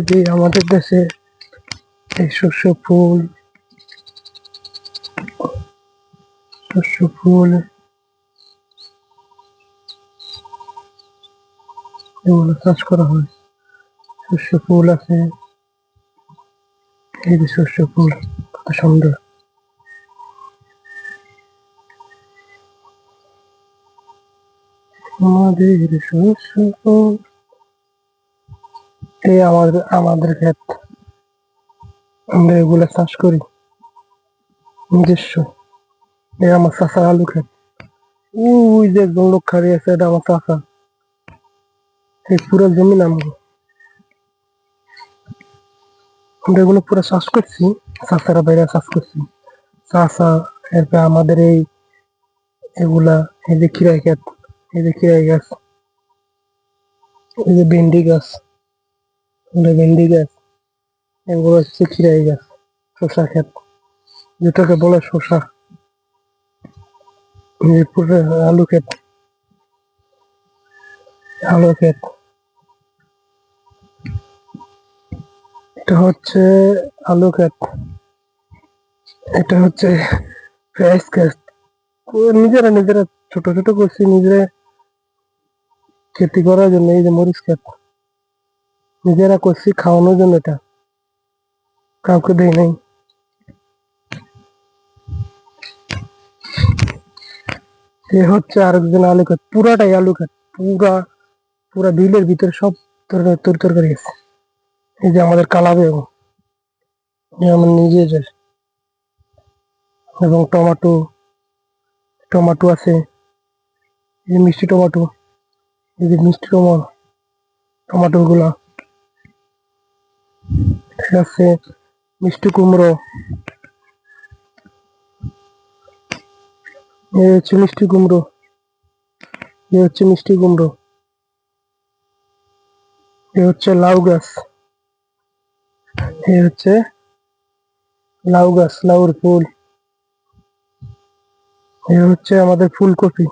যে আমাদের দেশে এই শস্য ফুল এগুলো চাষ করা হয়। শস্য ফুল আছে, এই যে শস্য ফুল কত সুন্দর। আমাদের শস্য ফুল, এই আমাদের ক্ষেত, আমরা এগুলো চাষ করি নিজস্ব। এই আমার চাষার আলু ক্ষেত, ওই যে একজন লোক খাড়ি আছে, এটা আমার চাষা। এই পুরো জমি নামবো, আমরা এগুলো পুরো চাষ করছি, চাষারা বাইরে চাষ করছি। চাষা, এরপর আমাদের এগুলা, এই যে খিরাই ক্ষেত, এই যে খিরাই গাছ, এই যে ভেন্ডি গাছ, ভেন্ডি গাছ, এগুলো হচ্ছে খিরাই গাছ। শসা ক্ষেত, যেটাকে বলে শসা। পুরো আলু ক্ষেত, আলু ক্ষেত। এটা হচ্ছে আলু ক্ষেত, এটা হচ্ছে পেঁয়াজ ক্ষেত। নিজেরা নিজেরা ছোট ছোট করছি, নিজেরা খেতি করার জন্য। এই যে মরিচ ক্ষেত, নিজেরা করছি খাওয়ানোর জন্য, এটা কাউকে দেয় নাই। এ হচ্ছে আরেকজন আলু ক্ষেত, পুরাটাই আলু ক্ষেত, পুরা পুরা বিলের ভিতরে সব তরকারি আছে। এই যে আমাদের কালা বেগুন, আমার নিজের, এবং টমেটো, টমেটো আছে, এই যে মিষ্টি টমেটো, এই যে মিষ্টি টমেটো গুলা আছে। মিষ্টি কুমড়ো, এই হচ্ছে মিষ্টি কুমড়ো, এই হচ্ছে মিষ্টি কুমড়ো, এই হচ্ছে লাউ গাছ, এই হচ্ছে লাউ গাছ, লাউর ফুল। এই হচ্ছে আমাদের ফুলকপি,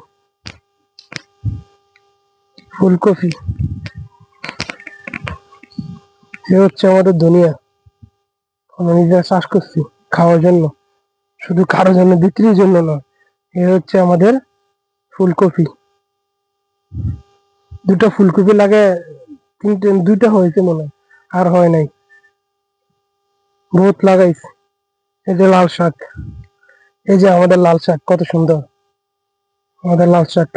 ফুলকপি। এ হচ্ছে আমাদের ধনিয়া, আমরা নিজেরা চাষ করছি খাওয়ার জন্য, শুধু কারোর জন্য বিক্রির জন্য নয়। এ হচ্ছে আমাদের ফুলকপি। দুটো ফুলকপি লাগে, দুইটা হয়েছে মনে হয়, আর হয় নাই, বহুত লাগাইছে। এই যে লাল শাক, এই যে আমাদের লাল শাক কত সুন্দর, আমাদের লাল শাক।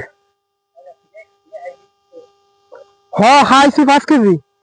হ্যাঁ, খাইছি 5 কেজি।